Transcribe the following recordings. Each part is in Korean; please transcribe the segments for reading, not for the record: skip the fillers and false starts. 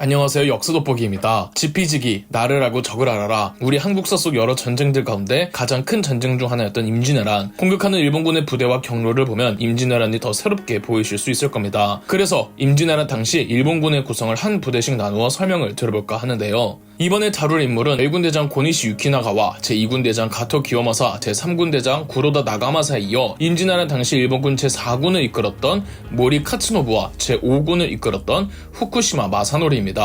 안녕하세요, 역사돋보기입니다. 지피지기, 나를 알고 적을 알아라. 우리 한국사 속 여러 전쟁들 가운데 가장 큰 전쟁 중 하나였던 임진왜란. 공격하는 일본군의 부대와 경로를 보면 임진왜란이 더 새롭게 보이실 수 있을 겁니다. 그래서 임진왜란 당시 일본군의 구성을 한 부대씩 나누어 설명을 들어볼까 하는데요. 이번에 다룰 인물은 제1군 대장 고니시 유키나가와 제2군 대장 가토 기요마사, 제3군 대장 구로다 나가마사에 이어 임진왜란 당시 일본군 제4군을 이끌었던 모리 카츠노부와 제5군을 이끌었던 후쿠시마 마사노리입니다.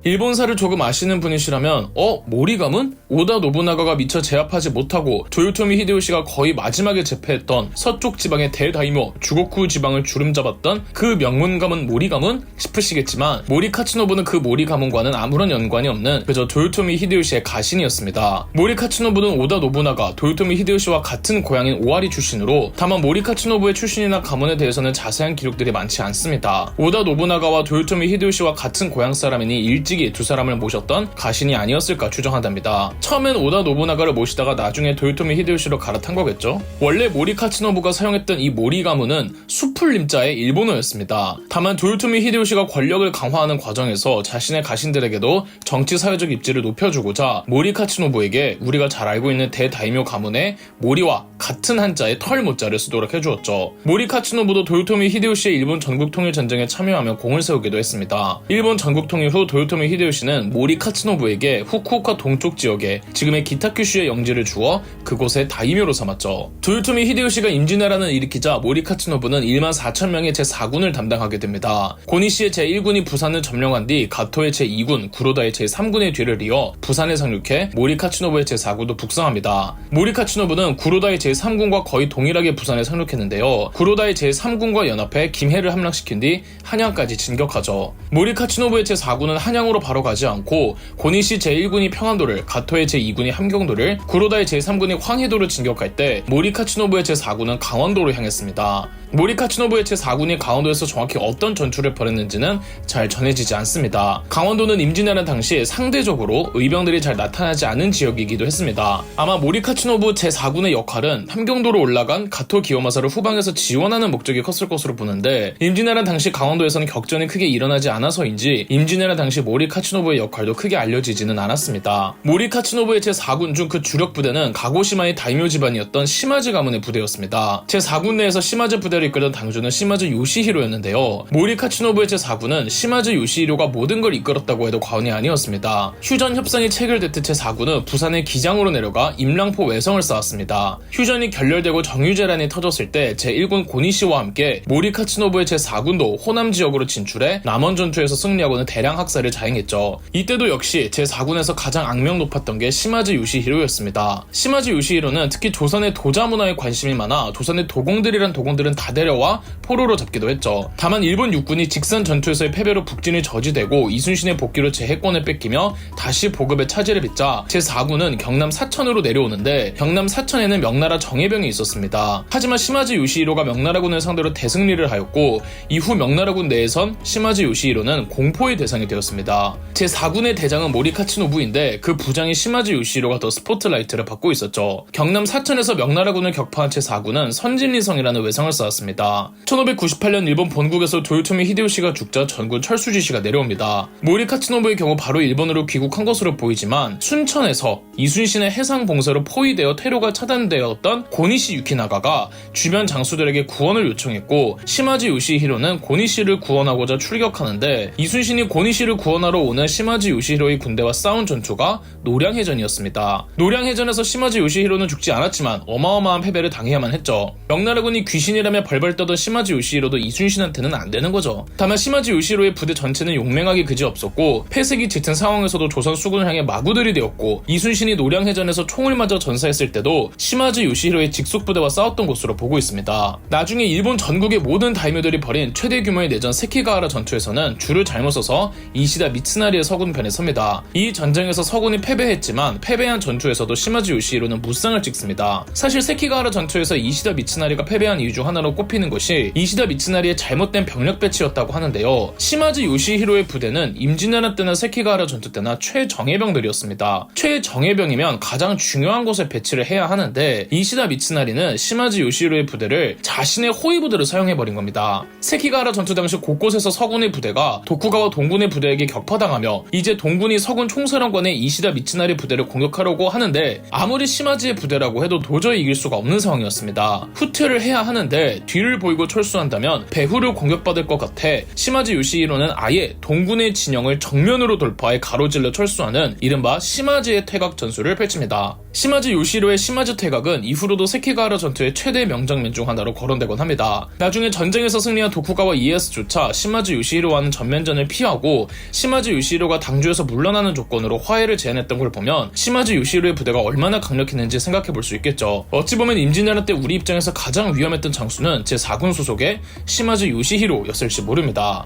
일본사를 조금 아시는 분이시라면 모리 가문? 오다 노부나가가 미처 제압하지 못하고 도요토미 히데요시가 거의 마지막에 제패했던 서쪽 지방의 대다이모 주고쿠 지방을 주름잡았던 그 명문 가문 모리 가문? 싶으시겠지만 모리 카츠노부는 그 모리 가문과는 아무런 연관이 없는 그저 도요토미 히데요시의 가신이었습니다. 모리 카츠노부는 오다 노부나가, 도요토미 히데요시와 같은 고향인 오와리 출신으로 다만 모리 카츠노부의 출신이나 가문에 대해서는 자세한 기록들이 많지 않습니다. 오다 노부나가와 도요토미 히데요시와 같은 고향 사람이니 일찍이 두 사람을 모셨던 가신이 아니었을까 추정한답니다. 처음엔 오다 노부나가를 모시다가 나중에 도요토미 히데요시로 갈아탄 거겠죠? 원래 모리 카츠노부가 사용했던 이 모리 가문은 수풀림자의 일본어였습니다. 다만 도요토미 히데요시가 권력을 강화하는 과정에서 자신의 가신들에게도 정치 사회적 입지를 높여주고자 모리 카츠노부에게 우리가 잘 알고 있는 대다이묘 가문의 모리와 같은 한자의 털 모자를 쓰도록 해주었죠. 모리 카츠노부도 도요토미 히데요시의 일본 전국 통일 전쟁에 참여하며 공을 세우기도 했습니다. 일본 전국 통일 후 도요토미 히데요시는 모리 카츠노부에게 후쿠오카 동쪽 지역에 지금의 기타큐슈의 영지를 주어 그곳의 다이묘로 삼았죠. 도요토미 히데요시가 임진왜란을 일으키자 모리 카츠노부는 14,000명의 제4군을 담당하게 됩니다. 고니시의 제1군이 부산을 점령한 뒤 가토의 제2군, 구로다의 제3군의 뒤를 이어 부산에 상륙해 모리 카츠노부의 제4군도 북상합니다. 모리 카츠노부는 구로다의 제3군과 거의 동일하게 부산에 상륙했는데요. 구로다의 제3군과 연합해 김해를 함락시킨 뒤 한양까지 진격하죠. 모리 카츠노부의 제4군은 한양으로 바로 가지 않고 고니시 제1군이 평안도를, 가토의 제2군이 함경도를, 구로다의 제3군이 황해도를 진격할 때 모리 카츠노부의 제4군은 강원도로 향했습니다. 모리 카츠노부의 제4군이 강원도에서 정확히 어떤 전투를 벌였는지는 잘 전해지지 않습니다. 강원도는 임진왜란 당시 상대적으로 의병들이 잘 나타나지 않은 지역이기도 했습니다. 아마 모리 카츠노부 제4군의 역할은 함경도로 올라간 가토 기요마사를 후방에서 지원하는 목적이 컸을 것으로 보는데 임진왜란 당시 강원도에서는 격전이 크게 일어나지 않아서인지 임진왜란 당시 모리 카츠노부의 역할도 크게 알려지지는 않았습니다. 모리 카츠노부의 제4군 중 그 주력 부대는 가고시마의 다이묘 집안이었던 시마즈 가문의 부대였습니다. 제4군 내에서 시마즈 부대를 이끌던 당주는 시마즈 요시히로였는데요. 모리 카츠노부의 제4군은 시마즈 요시히로가 모든 걸 이끌었다고 해도 과언이 아니었습니다. 휴전 협상이 체결됐듯 제4군은 부산의 기장으로 내려가 임랑포 외성을 쌓았습니다. 휴전이 결렬되고 정유재란이 터졌을 때 제1군 고니시와 함께 모리 카츠노부의 제4군도 호남 지역으로 진출해 남원 전투에서 승리하고는 대량 학살을 자행했죠. 이때도 역시 제4군에서 가장 악명 높았던 게 시마즈 요시히로였습니다. 시마즈 요시히로는 특히 조선의 도자 문화에 관심이 많아 조선의 도공들이란 도공들은 다 데려와 포로로 잡기도 했죠. 다만 일본 육군이 직선 전투에서의 패배로 북진이 저지되고 이순신의 복귀로 제해권을 뺏기며 다시 보급의 차질을 빚자 제4군은 경남 사천으로 내려오는데 경남 사천에는 명나라 정예병이 있었습니다. 하지만 시마즈 요시히로가 명나라군을 상대로 대승리를 하였고 이후 명나라군 내에선 시마즈 요시히로는 공포의 대상이 되었습니다. 제4군의 대장은 모리 카츠노부인데 그 부장인 시마즈 요시히로가 더 스포트라이트를 받고 있었죠. 경남 사천에서 명나라군을 격파한 제4군은 선진리성이라는 외성을 쌓았습니다. 1598년 일본 본국에서 도요토미 히데요시가 죽자 전군 철수 지시가 내려옵니다. 모리 카츠노부의 경우 바로 일본으로 귀국한 것으로 보이지만 순천에서 이순신의 해상 봉쇄로 포위되어 퇴로가 차단되었던 고니시 유키나가가 주변 장수들에게 구원을 요청했고 시마즈 요시히로는 고니시를 구원하고자 출격하는데 이순신이 고니시를 구원하러 오는 시마즈 요시히로의 군대와 싸운 전투가 노량해전이었습니다. 노량해전에서 시마즈 요시히로는 죽지 않았지만 어마어마한 패배를 당해야만 했죠. 명나라군이 귀신이라며 벌벌 떠던 시마즈 요시히로도 이순신한테는 안 되는 거죠. 다만 시마즈 요시히로의 부대 전체는 용맹하기 그지없었고 폐색이 짙은 상황에서도 조선 수군을 향해 마구들이 되었고 이순신이 노량해전에서 총을 맞아 전사했을 때도 시마즈 요시히로의 직속 부대와 싸웠던 것으로 보고 있습니다. 나중에 일본 전국의 모든 다이묘들이 벌인 최대 규모의 내전 세키가하라 전투에서는 줄을 잘못 서서 이시다 미츠나리의 서군 편에 섭니다. 이 전쟁에서 서군이 패배해 패배했지만 패배한 전투에서도 시마즈 요시히로는 무쌍을 찍습니다. 사실 세키가하라 전투에서 이시다 미츠나리가 패배한 이유 중 하나로 꼽히는 것이 이시다 미츠나리의 잘못된 병력 배치였다고 하는데요. 시마즈 요시히로의 부대는 임진왜란 때나 세키가하라 전투 때나 최정예병들이었습니다. 최정예병이면 가장 중요한 곳에 배치를 해야 하는데 이시다 미츠나리는 시마즈 요시히로의 부대를 자신의 호위 부대로 사용해버린 겁니다. 세키가하라 전투 당시 곳곳에서 서군의 부대가 도쿠가와 동군의 부대에게 격파당하며 이제 동군이 서군 총사령관의 이시다 미츠나리 부대를 공격하려고 하는데 아무리 시마즈의 부대라고 해도 도저히 이길 수가 없는 상황이었습니다. 후퇴를 해야 하는데 뒤를 보이고 철수한다면 배후를 공격받을 것 같아 시마즈 요시히로는 아예 동군의 진영을 정면으로 돌파해 가로질러 철수하는 이른바 시마즈의 퇴각 전술을 펼칩니다. 시마즈 요시히로의 시마즈 퇴각은 이후로도 세키가하라 전투의 최대 명장면 중 하나로 거론되곤 합니다. 나중에 전쟁에서 승리한 도쿠가와 이에야스조차 시마즈 요시히로와는 전면전을 피하고 시마즈 요시히로가 당주에서 물러나는 조건으로 화해를 제안했던 걸 보면 시마즈 요시히로의 부대가 얼마나 강력했는지 생각해볼 수 있겠죠. 어찌 보면 임진왜란 때 우리 입장에서 가장 위험했던 장수는 제4군 소속의 시마즈 요시히로였을지 모릅니다.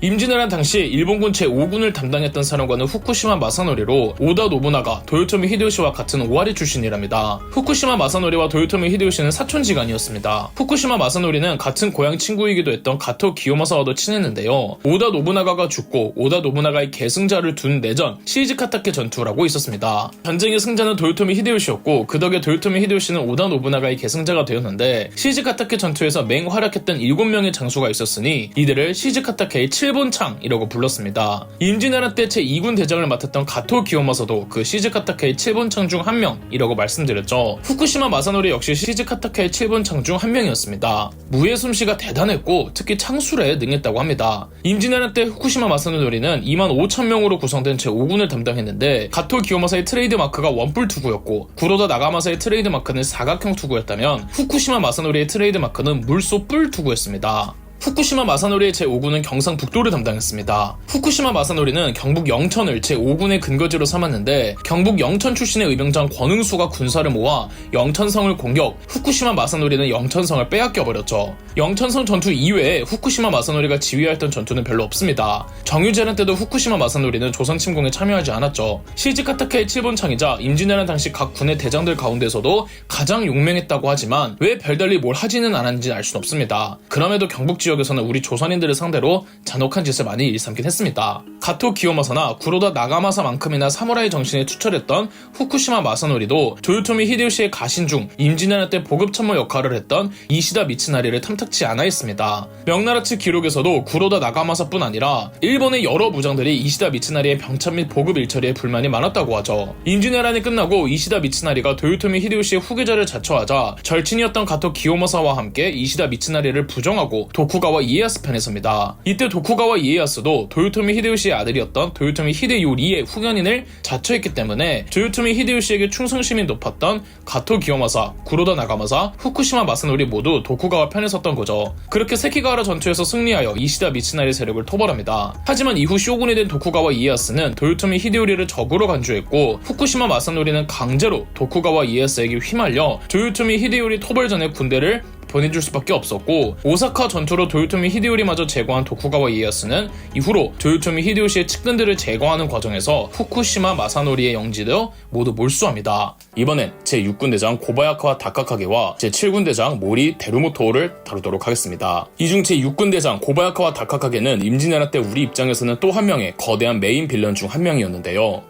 임진왜란 당시 일본군 제5군을 담당했던 사령관은 후쿠시마 마사노리로 오다 노부나가, 도요토미 히데요시와 같은 오와리 출신이랍니다. 후쿠시마 마사노리와 도요토미 히데요시는 사촌지간이었습니다. 후쿠시마 마사노리는 같은 고향 친구이기도 했던 가토 기요마사와도 친했는데요. 오다 노부나가가 죽고 오다 노부나가의 계승자를 둔 내전 시즈카타케 전투라고 있었습니다. 전쟁의 승자는 도요토미 히데요시였고 그 덕에 도요토미 히데요시는 오다 노부나가의 계승자가 되었는데 시즈카타케 전투에서 맹활약했던 7명의 장수가 있었으니 이들을 시즈카타케의 7본창이라고 불렀습니다. 임진왜란 때 제2군 대장을 맡았던 가토 기요마사도 그 시즈카타케의 7본창 중 한 명이라고 말씀드렸죠. 후쿠시마 마사노리 역시 시즈카타케의 7본창 중 한 명이었습니다. 무예 솜씨가 대단했고 특히 창술에 능했다고 합니다. 임진왜란 때 후쿠시마 마사노리는 25,000명으로 구성된 제5군을 담당했는데 가토 기요마사의 트레이드 마크가 원뿔 투구였고 구로다 나가마사의 트레이드 마크는 사각형 투구였다면 후쿠시마 마사노리의 트레이드 마크는 물소 뿔 투구였습니다. 후쿠시마 마사노리의 제5군은 경상북도를 담당했습니다. 후쿠시마 마사노리는 경북 영천을 제5군의 근거지로 삼았는데 경북 영천 출신의 의병장 권응수가 군사를 모아 영천성을 공격, 후쿠시마 마사노리는 영천성을 빼앗겨버렸죠. 영천성 전투 이외에 후쿠시마 마사노리가 지휘했던 전투는 별로 없습니다. 정유재란 때도 후쿠시마 마사노리는 조선 침공에 참여하지 않았죠. 시즈카타케의 7본창이자 임진왜란 당시 각 군의 대장들 가운데서도 가장 용맹했다고 하지만 왜 별달리 뭘 하지는 않았는지 알 수는 없습니다. 그럼에도 경북 지역에서는 우리 조선인들을 상대로 잔혹한 짓을 많이 일삼긴 했습니다. 가토 기요마사나 구로다 나가마사만큼이나 사무라이 정신에 투철했던 후쿠시마 마사노리도 도요토미 히데요시의 가신 중 임진왜란 때 보급 참모 역할을 했던 이시다 미츠나리를 탐탁치 않아 했습니다. 명나라 측 기록에서도 구로다 나가마사뿐 아니라 일본의 여러 무장들이 이시다 미츠나리의 병참 및 보급 일처리에 불만이 많았다고 하죠. 임진왜란이 끝나고 이시다 미츠나리가 도요토미 히데요시의 후계자를 자처하자 절친이었던 가토 기요마사와 함께 이시다 미츠나리를 부정하고 도쿠가와 이에야스 편에 섭니다. 이때 도쿠가와 이에야스도 도요토미 히데요시의 아들이었던 도요토미 히데요리의 후견인을 자처했기 때문에 도요토미 히데요시에게 충성심이 높았던 가토 기요마사, 구로다 나가마사, 후쿠시마 마사노리 모두 도쿠가와 편에 섰던 거죠. 그렇게 세키가하라 전투에서 승리하여 이시다 미츠나리 세력을 토벌합니다. 하지만 이후 쇼군이 된 도쿠가와 이에야스는 도요토미 히데요리를 적으로 간주했고 후쿠시마 마사노리는 강제로 도쿠가와 이에야스에게 휘말려 도요토미 히데요리 토벌 전에 군대를 보내줄 수밖에 없었고 오사카 전투로 도요토미 히데요리마저 제거한 도쿠가와 이에야스는 이후로 도요토미 히데요시의 측근들을 제거하는 과정에서 후쿠시마 마사노리의 영지도 모두 몰수합니다. 이번엔 제6군 대장 고바야카와 다카카게와 제7군 대장 모리 데루모토를 다루도록 하겠습니다. 이 중 제6군 대장 고바야카와 다카카게는 임진왜란 때 우리 입장에서는 또 한 명의 거대한 메인 빌런 중 한 명이었는데요.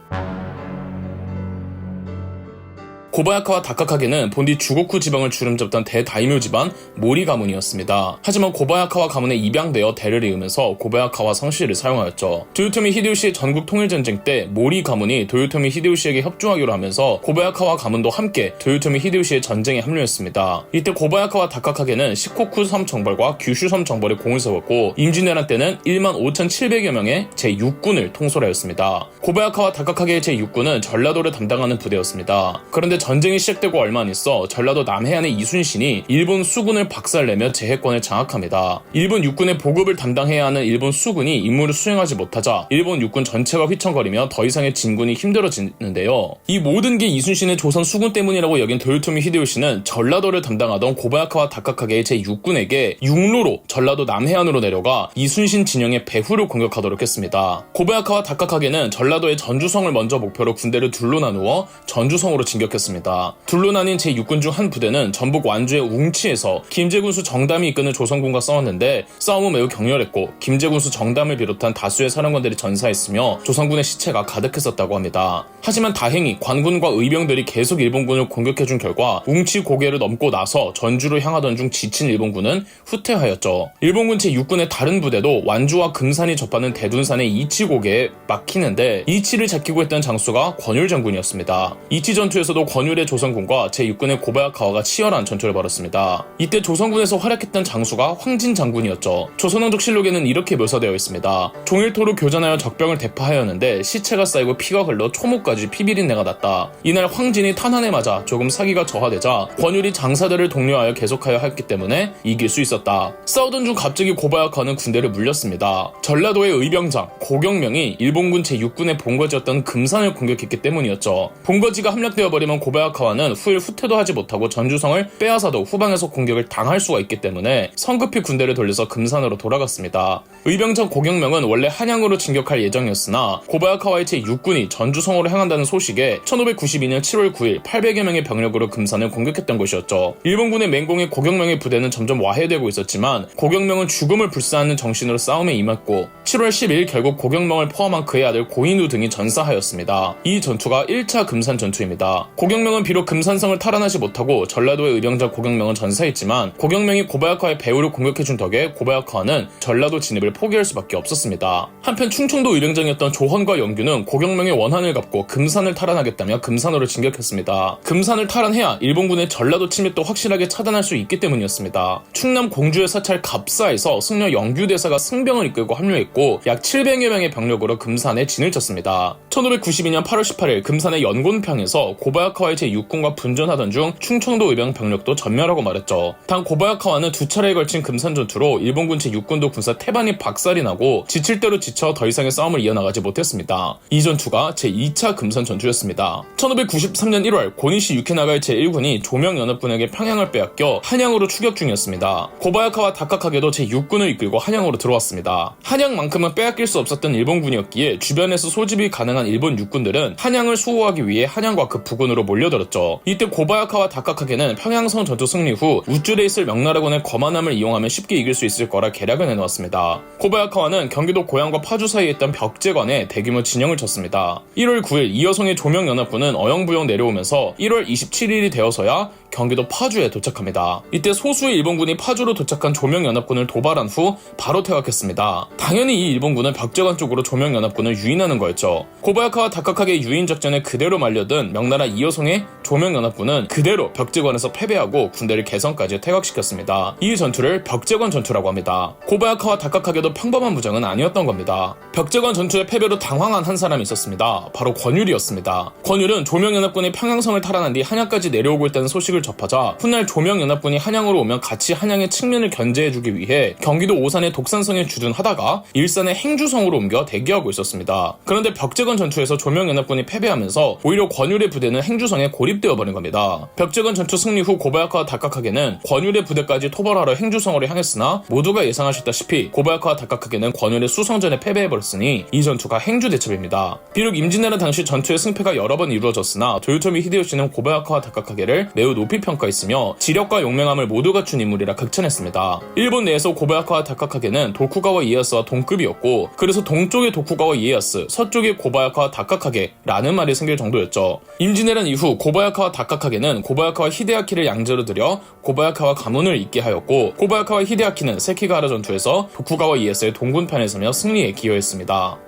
고바야카와 다카카게는 본디 주고쿠 지방을 주름잡던 대다이묘 집안 모리 가문이었습니다. 하지만 고바야카와 가문에 입양되어 대를 이으면서 고바야카와 성씨를 사용하였죠. 도요토미 히데요시의 전국 통일전쟁 때 모리 가문이 도요토미 히데요시에게 협조하기로 하면서 고바야카와 가문도 함께 도요토미 히데요시의 전쟁에 합류했습니다. 이때 고바야카와 다카카게는 시코쿠 섬 정벌과 규슈 섬 정벌에 공을 세웠고 임진왜란 때는 15,700여 명의 제6군을 통솔하였습니다. 고바야카와 다카카게의 제6군은 전라도를 담당하는 부대였습니다. 그런데 전쟁이 시작되고 얼마 안 있어 전라도 남해안의 이순신이 일본 수군을 박살내며 재해권을 장악합니다. 일본 육군의 보급을 담당해야 하는 일본 수군이 임무를 수행하지 못하자 일본 육군 전체가 휘청거리며 더 이상의 진군이 힘들어지는데요. 이 모든 게 이순신의 조선 수군 때문이라고 여긴 도요토미 히데요시는 전라도를 담당하던 고바야카와 다카카게의 제6군에게 육로로 전라도 남해안으로 내려가 이순신 진영의 배후를 공격하도록 했습니다. 고바야카와 다카카게는 전라도의 전주성을 먼저 목표로 군대를 둘로 나누어 전주성으로 진격했습니다. 둘로 나뉜 제6군 중 한 부대는 전북 완주의 웅치에서 김제군수 정담이 이끄는 조선군과 싸웠는데 싸움은 매우 격렬했고 김제군수 정담을 비롯한 다수의 사령관들이 전사했으며 조선군의 시체가 가득했었다고 합니다. 하지만 다행히 관군과 의병들이 계속 일본군을 공격해준 결과 웅치 고개를 넘고 나서 전주로 향하던 중 지친 일본군은 후퇴하였죠. 일본군 제6군의 다른 부대도 완주와 금산이 접하는 대둔산의 이치 고개에 막히는데 이치를 잡히고 했던 장수가 권율 장군이었습니다. 이치 전투에서도 권율의 조선군과 제6군의 고바야카와가 치열한 전투를 벌였습니다. 이때 조선군에서 활약했던 장수가 황진 장군이었죠. 조선왕족 실록에는 이렇게 묘사되어 있습니다. 종일토로 교전하여 적병을 대파하였는데 시체가 쌓이고 피가 흘러 초목까지 피비린내가 났다. 이날 황진이 탄환에 맞아 조금 사기가 저하되자 권율이 장사들을 독려하여 계속하여 했기 때문에 이길 수 있었다. 싸우던 중 갑자기 고바야카는 군대를 물렸습니다. 전라도의 의병장 고경명이 일본군 제6군의 본거지였던 금산을 공격했기 때문이었죠. 본거지가 함락되어 버리면 고바야카와는 후일 후퇴도 하지 못하고 전주성을 빼앗아도 후방에서 공격을 당할 수가 있기 때문에 성급히 군대를 돌려서 금산으로 돌아갔습니다. 의병장 고경명은 원래 한양으로 진격할 예정이었으나 고바야카와의 제6군이 전주성으로 향한다는 소식에 1592년 7월 9일 800여 명의 병력으로 금산을 공격했던 것이었죠. 일본군의 맹공의 고경명의 부대는 점점 와해되고 있었지만 고경명은 죽음을 불사하는 정신으로 싸움에 임했고 7월 10일 결국 고경명을 포함한 그의 아들 고인우 등이 전사하였습니다. 이 전투가 1차 금산 전투입니다. 고경명은 비록 금산성을 탈환하지 못하고 전라도의 의병장 고경명은 전사했지만 고경명이 고바야카의 배후를 공격해준 덕에 고바야카와는 전라도 진입을 포기할 수밖에 없었습니다. 한편 충청도 의병장이었던 조헌과 영규는 고경명의 원한을 갚고 금산을 탈환하겠다며 금산으로 진격했습니다. 금산을 탈환해야 일본군의 전라도 침입도 확실하게 차단할 수 있기 때문이었습니다. 충남 공주의 사찰 갑사에서 승려 영규 대사가 승병을 이끌고 합류했고 약 700여 명의 병력으로 금산에 진을 쳤습니다. 1592년 8월 18일 금산의 연곤평에서 고바야카와의 제6군과 분전하던 중 충청도 의병 병력도 전멸하고 말았죠. 단 고바야카와는 두 차례에 걸친 금산 전투로 일본군 제6군도 군사 태반이 박살이 나고 지칠 대로 지쳐 더 이상의 싸움을 이어나가지 못했습니다. 이 전투가 제2차 금산 전투였습니다. 1593년 1월 고니시 유키나가의 제1군이 조명연합군에게 평양을 빼앗겨 한양으로 추격 중이었습니다. 고바야카와 다카카게도 제6군을 이끌고 한양으로 들어왔습니다. 한양만큼은 빼앗길 수 없었던 일본군이었기에 주변에서 소집이 가능한 일본 육군들은 한양을 수호하기 위해 한양과 그 부근으로 몰려들었죠. 이때 고바야카와 다카카게는 평양성 전투 승리 후 우쭐에 있을 명나라군의 거만함을 이용하면 쉽게 이길 수 있을 거라 계략을 내놓았습니다. 고바야카와는 경기도 고양과 파주 사이에 있던 벽제관에 대규모 진영을 쳤습니다. 1월 9일 이여성의 조명연합군은 어영부영 내려오면서 1월 27일이 되어서야 경기도 파주에 도착합니다. 이때 소수의 일본군이 파주로 도착한 조명연합군을 도발한 후 바로 퇴각했습니다. 당연히 이 일본군은 벽제관 쪽으로 조명연합군을 유인하는 거였죠. 고바야카와 다카카게 유인 작전에 그대로 말려든 명나라 이여성의 조명연합군은 그대로 벽제관에서 패배하고 군대를 개성까지 퇴각시켰습니다. 이 전투를 벽제관 전투라고 합니다. 고바야카와 다카카게도 평범한 무장은 아니었던 겁니다. 벽제관 전투의 패배로 당황한 한 사람이 있었습니다. 바로 권율이었습니다. 권율은 조명연합군이 평양성을 탈환한 뒤 한양까지 내려오고 있다는 소식을 접하자 훗날 조명연합군이 한양으로 오면 같이 한양의 측면을 견제해주기 위해 경기도 오산의 독산성에 주둔하다가 일산의 행주성으로 옮겨 대기하고 있었습니다. 그런데 벽제관 전투에서 조명연합군이 패배하면서 오히려 권율의 부대는 행주성에 고립되어 버린 겁니다. 벽제관 전투 승리 후 고바야카와 다카카게는 권율의 부대까지 토벌하러 행주성으로 향했으나 모두가 예상하셨다시피 고바야카와 다카카게는 권율의 수성전에 패배해버렸으니 이 전투가 행주대첩입니다. 비록 임진왜란 당시 전투의 승패가 여러 번 이루어졌으나 도요토미 히데요시는 고바야카와 다카카게를 매우 높이 평가했으며 지력과 용맹함을 모두 갖춘 인물이라 극찬했습니다. 일본 내에서 고바야카와 다카카게는 도쿠가와 이에야스와 동급이었고 그래서 동쪽의 도쿠가와 이에야스, 서쪽의 고바야카와 다카카게라는 말이 생길 정도였죠. 임진왜란 이후 고바야카와 다카카게는 고바야카와 히데아키를 양자로 들여 고바야카와 가문을 잇게 하였고 고바야카와 히데아키는 세키가하라 전투에서 도쿠가와 이에야스의 동군편에 서며 승리에 기여했습니다.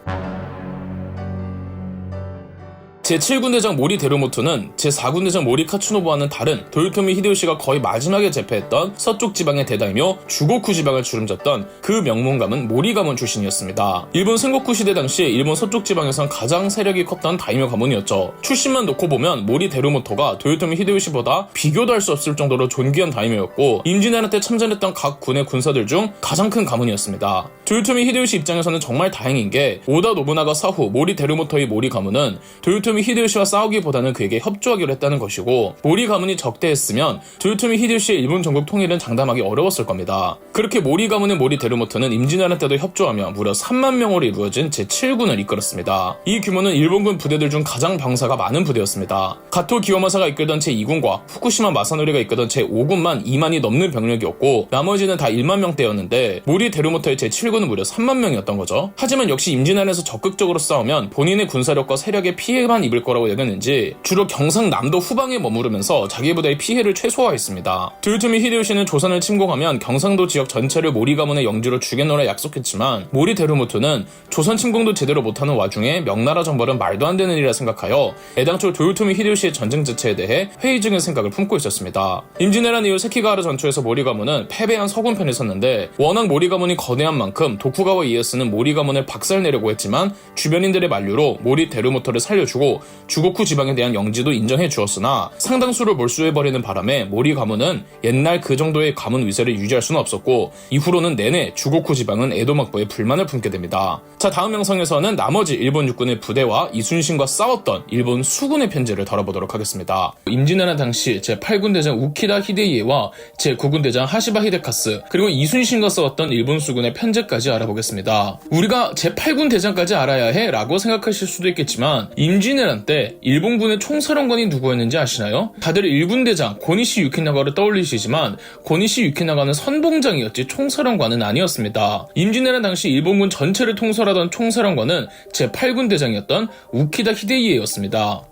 제7군 대장 모리 데르모토는 제4군 대장 모리 카츠노부와는 다른 도요토미 히데요시가 거의 마지막에 제패했던 서쪽 지방의 대다이며 주고쿠 지방을 주름졌던 그 명문가문 모리 가문 출신이었습니다. 일본 생고쿠 시대 당시 일본 서쪽 지방에선 가장 세력이 컸던 다이묘 가문이었죠. 출신만 놓고 보면 모리 데르모토가 도요토미 히데요시보다 비교도 할 수 없을 정도로 존귀한 다이묘였고 임진왜란 때 참전했던 각 군의 군사들 중 가장 큰 가문이었습니다. 도요토미 히데요시 입장에서는 정말 다행인 게 오다 노부나가 사후 모리 데르모토의 모리 가문은 도요토미 히데요시와 싸우기보다는 그에게 협조하기로 했다는 것이고 모리 가문이 적대했으면 도요토미 히데요시의 일본 전국 통일은 장담하기 어려웠을 겁니다. 그렇게 모리 가문의 모리 데르모토는 임진왜란 때도 협조하며 무려 3만 명으로 이루어진 제7군을 이끌었습니다. 이 규모는 일본군 부대들 중 가장 병사가 많은 부대였습니다. 가토 기요마사가 이끌던 제2군과 후쿠시마 마사노리가 이끌던 제5군만 2만이 넘는 병력이었고 나머지는 다 1만 명대였는데 모리 데르모토의 제7군은 무려 3만 명이었던 거죠. 하지만 역시 임진왜란에서 적극적으로 싸우면 본인의 군사력과 세력에 피해만 입을 거라고 여겼는지 주로 경상남도 후방에 머무르면서 자기 부대의 피해를 최소화했습니다. 도요토미 히데요시는 조선을 침공하면 경상도 지역 전체를 모리 가문의 영주로 주겠노라 약속했지만 모리 데르모토는 조선 침공도 제대로 못하는 와중에 명나라 정벌은 말도 안 되는 일이라 생각하여 애당초 도요토미 히데요시의 전쟁 자체에 대해 회의적인 생각을 품고 있었습니다. 임진왜란 이후 세키가하라 전투에서 모리 가문은 패배한 서군 편에 섰는데 워낙 모리 가문이 거대한 만큼 도쿠가와 이에스는 모리 가문을 박살내려고 했지만 주변인들의 만류로 모리 데르모토를 살려주고 주고쿠 지방에 대한 영지도 인정해 주었으나 상당수를 몰수해버리는 바람에 모리 가문은 옛날 그 정도의 가문 위세를 유지할 수는 없었고 이후로는 내내 주고쿠 지방은 에도 막부에 불만을 품게 됩니다. 자, 다음 영상에서는 나머지 일본 육군의 부대와 이순신과 싸웠던 일본 수군의 편지를 다뤄보도록 하겠습니다. 임진왜란 당시 제8군 대장 우키다 히데이에와 제9군 대장 하시바 히데카스 그리고 이순신과 싸웠던 일본 수군의 편지까지 알아보겠습니다. 우리가 제8군 대장까지 알아야 해? 라고 생각하실 수도 있겠지만 임진왜란 때 일본군의 총사령관이 누구였는지 아시나요? 다들 1군 대장 고니시 유키나가를 떠올리시지만 고니시 유키나가는 선봉장이었지 총사령관은 아니었습니다. 임진왜란 당시 일본군 전체를 통솔하던 총사령관은 제8군 대장이었던 우키다 히데이에였습니다.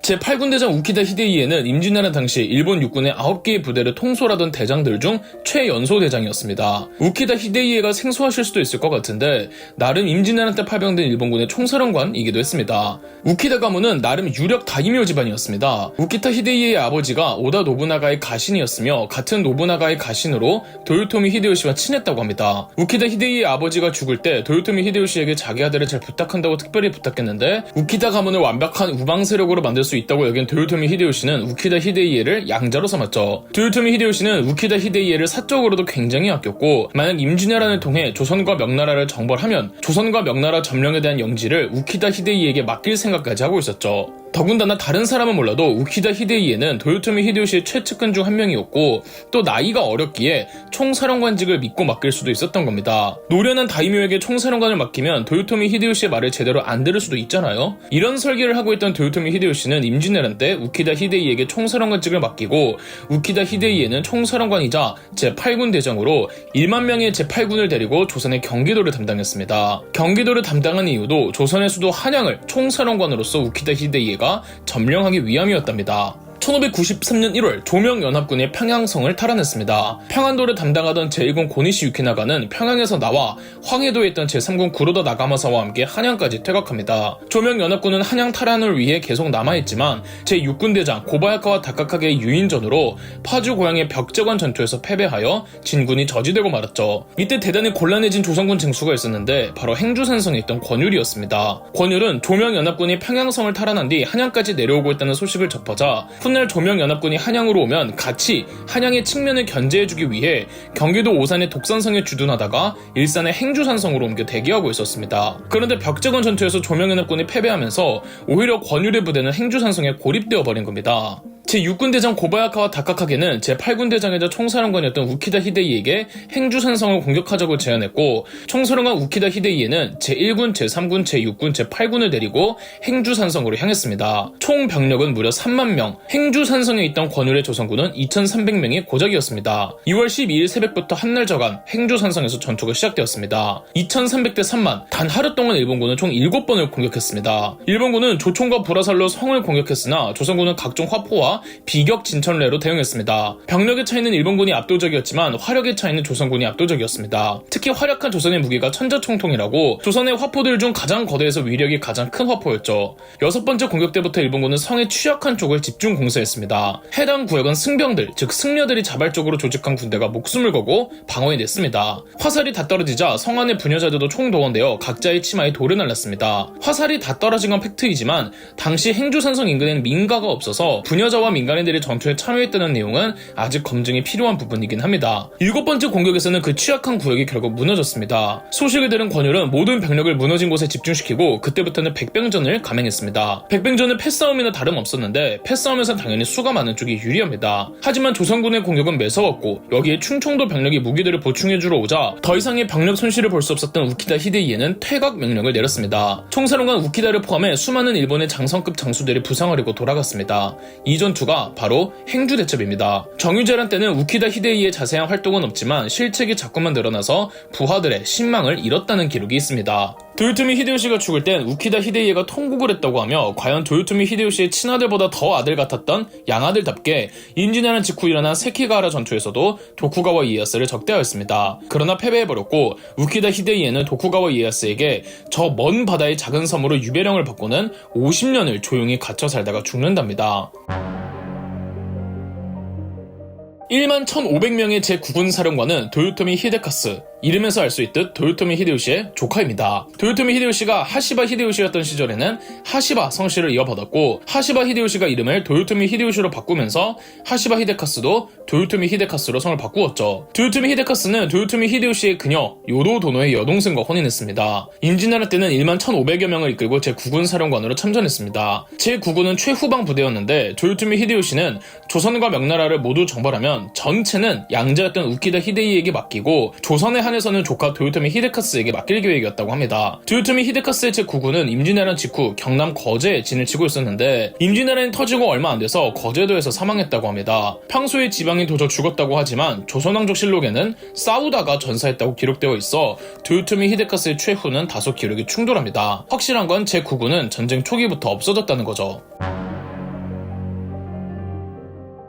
제8군 대장 우키다 히데이에는 임진왜란 당시 일본 육군의 9개의 부대를 통솔하던 대장들 중 최연소 대장이었습니다. 우키다 히데이에가 생소하실 수도 있을 것 같은데 나름 임진왜란 때 파병된 일본군의 총사령관이기도 했습니다. 우키다 가문은 나름 유력 다이묘 집안이었습니다. 우키다 히데이에의 아버지가 오다 노부나가의 가신이었으며 같은 노부나가의 가신으로 도요토미 히데요시와 친했다고 합니다. 우키다 히데이에의 아버지가 죽을 때 도요토미 히데요시에게 자기 아들을 잘 부탁한다고 특별히 부탁했는데 우키다 가문을 완벽한 우방 세력으로 만들 수 있다고 여긴 도요토미 히데요시는 우키다 히데이에를 양자로 삼았죠. 도요토미 히데요시는 우키다 히데이에를 사적으로도 굉장히 아꼈고 만약 임진왜란을 통해 조선과 명나라를 정벌하면 조선과 명나라 점령에 대한 영지를 우키다 히데이에에게 맡길 생각까지 하고 있었죠. 더군다나 다른 사람은 몰라도 우키다 히데이에는 도요토미 히데요시의 최측근 중 한 명이었고 또 나이가 어렸기에 총사령관직을 믿고 맡길 수도 있었던 겁니다. 노련한 다이묘에게 총사령관을 맡기면 도요토미 히데요시의 말을 제대로 안 들을 수도 있잖아요. 이런 설계를 하고 있던 도요토미 히데요시는 임진왜란 때 우키다 히데이에게 총사령관직을 맡기고 우키다 히데이에는 총사령관이자 제8군 대장으로 1만 명의 제8군을 데리고 조선의 경기도를 담당했습니다. 경기도를 담당한 이유도 조선의 수도 한양을 총사령관으로서 우키다 히데이에가 점령하기 위함이었답니다. 1593년 1월 조명연합군이 평양성을 탈환했습니다. 평안도를 담당하던 제1군 고니시 유키나가는 평양에서 나와 황해도에 있던 제3군 구로다 나가마사와 함께 한양까지 퇴각합니다. 조명연합군은 한양 탈환을 위해 계속 남아있지만 제6군 대장 고바야카와 다카카게의 유인전으로 파주 고향의 벽제관 전투에서 패배하여 진군이 저지되고 말았죠. 이때 대단히 곤란해진 조선군 쟁수가 있었는데 바로 행주산성에 있던 권율이었습니다. 권율은 조명연합군이 평양성을 탈환한 뒤 한양까지 내려오고 있다는 소식을 접하자 훗날 조명연합군이 한양으로 오면 같이 한양의 측면을 견제해주기 위해 경기도 오산의 독산성에 주둔하다가 일산의 행주산성으로 옮겨 대기하고 있었습니다. 그런데 벽제관 전투에서 조명연합군이 패배하면서 오히려 권율의 부대는 행주산성에 고립되어 버린 겁니다. 제6군 대장 고바야카와 다카카게는 제8군 대장이자 총사령관이었던 우키다 히데이에게 행주산성을 공격하자고 제안했고 총사령관 우키다 히데이에는 제1군, 제3군, 제6군, 제8군을 데리고 행주산성으로 향했습니다. 총 병력은 무려 3만 명, 행주산성에 있던 권율의 조선군은 2,300명이 고작이었습니다. 2월 12일 새벽부터 한날 저간 행주산성에서 전투가 시작되었습니다. 2,300대 3만, 단 하루 동안 일본군은 총 7번을 공격했습니다. 일본군은 조총과 불화살로 성을 공격했으나 조선군은 각종 화포와 전투와 비격 진천례로 대응했습니다. 병력의 차이는 일본군이 압도적이었지만 화력의 차이는 조선군이 압도적이었습니다. 특히 활약한 조선의 무기가 천자총통이라고 조선의 화포들 중 가장 거대해서 위력이 가장 큰 화포였죠. 6번째 공격 때부터 일본군은 성에 취약한 쪽을 집중 공세했습니다. 해당 구역은 승병들, 즉 승려들이 자발적으로 조직한 군대가 목숨을 걸고 방어해냈습니다. 화살이 다 떨어지자 성 안의 부녀자들도 총동원되어 각자의 치마에 돌을 날랐습니다. 화살이 다 떨어진 건 팩트이지만 당시 행주산성 인근엔 민가가 없어서 부녀자와 민간인들이 전투에 참여했다는 내용은 아직 검증이 필요한 부분이긴 합니다. 7번째 공격에서는 그 취약한 구역이 결국 무너졌습니다. 소식을 들은 권율은 모든 병력을 무너진 곳에 집중시키고 그때부터는 백병전을 감행했습니다. 백병전은 패싸움이나 다름없었는데 패싸움에선 당연히 수가 많은 쪽이 유리합니다. 하지만 조선군의 공격은 매서웠고 여기에 충청도 병력이 무기들을 보충해주러 오자 더 이상의 병력 손실을 볼 수 없었던 우키다 히데이에는 퇴각 명령을 내렸습니다. 총사령관 우키다를 포함해 수많은 일본의 장성급 장수들이 부상하려고 돌아갔습니다. 이 전투가 바로 행주대첩입니다. 정유재란 때는 우키다 히데이의 자세한 활동은 없지만 실책이 자꾸만 늘어나서 부하들의 신망을 잃었다는 기록이 있습니다. 도요토미 히데요시가 죽을 땐 우키다 히데이에가 통곡을 했다고 하며 과연 도요토미 히데요시의 친아들보다 더 아들 같았던 양아들답게 임진왜란 직후 일어난 세키가하라 전투에서도 도쿠가와 이에야스를 적대하였습니다. 그러나 패배해버렸고 우키다 히데이에는 도쿠가와 이에야스에게 저 먼 바다의 작은 섬으로 유배령을 받고는 50년을 조용히 갇혀 살다가 죽는답니다. 11,500명의 제9군 사령관은 도요토미 히데카스, 이름에서 알 수 있듯 도요토미 히데요시의 조카입니다. 도요토미 히데요시가 하시바 히데요시였던 시절에는 하시바 성씨를 이어받았고 하시바 히데요시가 이름을 도요토미 히데요시로 바꾸면서 하시바 히데카스도 도요토미 히데카스로 성을 바꾸었죠. 도요토미 히데카스는 도요토미 히데요시의 그녀 요도 도노의 여동생과 혼인했습니다. 임진왜란 때는 11,500여 명을 이끌고 제9군 사령관으로 참전했습니다. 제9군은 최후방 부대였는데 도요토미 히데요시는 조선과 명나라를 모두 정벌하면 전체는 양자였던 우키다 히데이에게 맡기고 조선에 한해서는 조카 도요토미 히데카스에게 맡길 계획이었다고 합니다. 도요토미 히데카스의 제9군은 임진왜란 직후 경남 거제에 진을 치고 있었는데 임진왜란이 터지고 얼마 안 돼서 거제도에서 사망했다고 합니다. 평소에 지방인 도저 죽었다고 하지만 조선왕족 실록에는 싸우다가 전사했다고 기록되어 있어 도요토미 히데카스의 최후는 다소 기록이 충돌합니다. 확실한 건 제9군은 전쟁 초기부터 없어졌다는 거죠.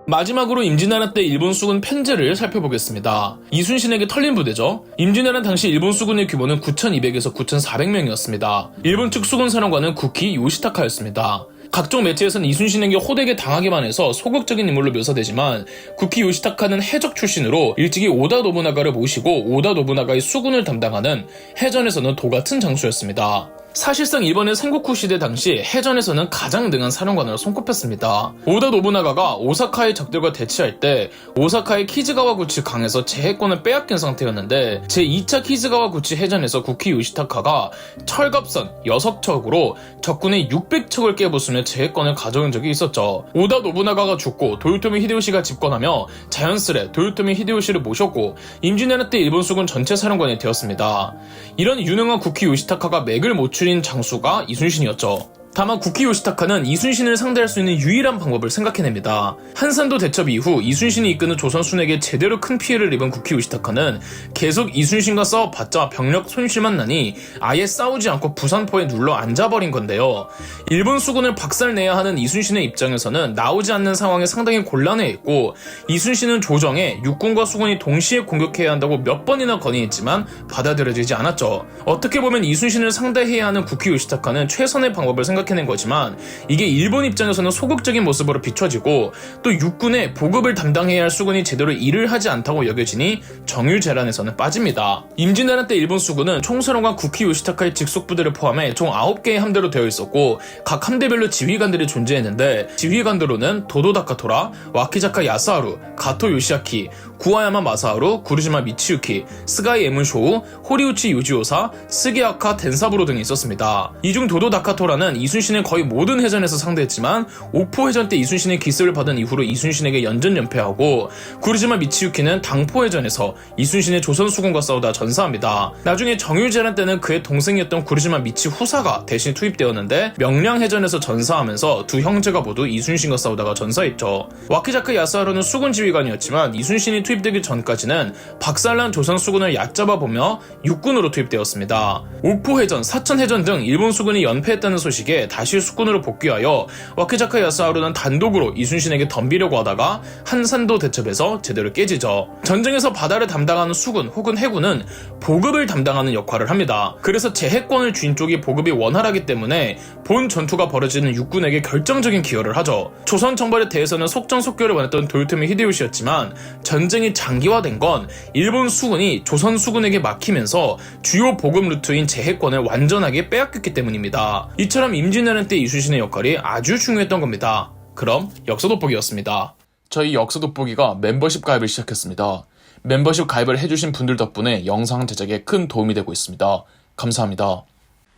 마지막으로 임진왜란 때 일본 수군 편제를 살펴보겠습니다. 이순신에게 털린 부대죠. 임진왜란 당시 일본 수군의 규모는 9,200에서 9,400명이었습니다. 일본 측 수군 사령관은 구키 요시타카였습니다. 각종 매체에서는 이순신에게 호되게 당하기만 해서 소극적인 인물로 묘사되지만 구키 요시타카는 해적 출신으로 일찍이 오다 노부나가를 모시고 오다 노부나가의 수군을 담당하는 해전에서는 도같은 장수였습니다. 사실상 일본의 생고쿠 시대 당시 해전에서는 가장 능한 사령관으로 손꼽혔습니다. 오다 노부나가가 오사카의 적들과 대치할 때 오사카의 키즈가와구치 강에서 제해권을 빼앗긴 상태였는데 제2차 키즈가와구치 해전에서 구키 요시타카가 철갑선 6척으로 적군의 600척을 깨부수며 제해권을 가져온 적이 있었죠. 오다 노부나가가 죽고 도요토미 히데요시가 집권하며 자연스레 도요토미 히데요시를 모셨고 임진왜란 때 일본 수군 전체 사령관이 되었습니다. 이런 유능한 구키 요시타카가 맥을 못 추린 장수가 이순신이었죠. 다만 구키 요시타카는 이순신을 상대할 수 있는 유일한 방법을 생각해냅니다. 한산도 대첩 이후 이순신이 이끄는 조선 순에게 제대로 큰 피해를 입은 구키 요시타카는 계속 이순신과 싸워봤자 병력 손실만 나니 아예 싸우지 않고 부산포에 눌러 앉아버린 건데요. 일본 수군을 박살내야 하는 이순신의 입장에서는 나오지 않는 상황에 상당히 곤란해했고 이순신은 조정에 육군과 수군이 동시에 공격해야 한다고 몇 번이나 건의했지만 받아들여지지 않았죠. 어떻게 보면 이순신을 상대해야 하는 구키 요시타카는 최선의 방법을 생각해낸 거지만 이게 일본 입장에서는 소극적인 모습으로 비춰지고 또 육군의 보급을 담당해야 할 수군이 제대로 일을 하지 않다고 여겨지니 정유재란에서는 빠집니다. 임진왜란 때 일본 수군은 총사령관 구키 요시타카의 직속 부대를 포함해 총 9개의 함대로 되어 있었고 각 함대별로 지휘관들이 존재했는데 지휘관들로는 도도 다카토라, 와키자카 야스하루, 가토 요시아키, 구와야마 마사하루, 구르지마 미치유키, 스가이 에문쇼우, 호리우치 요지오사, 스게아카 덴사부로 등이 있었습니다. 이 중 도도 다카토라는 이순신을 거의 모든 해전에서 상대했지만 옥포 해전 때 이순신의 기습을 받은 이후로 이순신에게 연전연패하고 구르지마 미치유키는 당포 해전에서 이순신의 조선 수군과 싸우다 전사합니다. 나중에 정유재란 때는 그의 동생이었던 구르지마 미치 후사가 대신 투입되었는데 명량 해전에서 전사하면서 두 형제가 모두 이순신과 싸우다가 전사했죠. 와키자카 야스하루는 수군 지휘관이었지만 이순신이 투입되기 전까지는 박살난 조선 수군을 얕잡아보며 육군으로 투입되었습니다. 옥포 해전, 사천 해전 등 일본 수군이 연패했다는 소식에 뒤에 다시 수군으로 복귀하여 와키자카 야스하루는 단독으로 이순신에게 덤비려고 하다가 한산도 대첩에서 제대로 깨지죠. 전쟁에서 바다를 담당하는 수군 혹은 해군은 보급을 담당하는 역할을 합니다. 그래서 제해권을 쥔 쪽이 보급이 원활하기 때문에 본 전투가 벌어지는 육군에게 결정적인 기여를 하죠. 조선 정발에 대해서는 속전속결을 원했던 도요토미 히데요시였지만 전쟁이 장기화된 건 일본 수군이 조선 수군에게 막히면서 주요 보급 루트인 제해권을 완전하게 빼앗겼기 때문입니다. 이처럼 임진왜란 때 이순신의 역할이 아주 중요했던 겁니다. 그럼 역사 돋보기였습니다. 저희 역사 돋보기가 멤버십 가입을 시작했습니다. 멤버십 가입을 해주신 분들 덕분에 영상 제작에 큰 도움이 되고 있습니다. 감사합니다.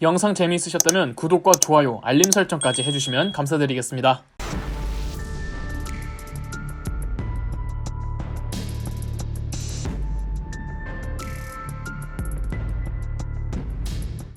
영상 재미있으셨다면 구독과 좋아요, 알림 설정까지 해주시면 감사드리겠습니다.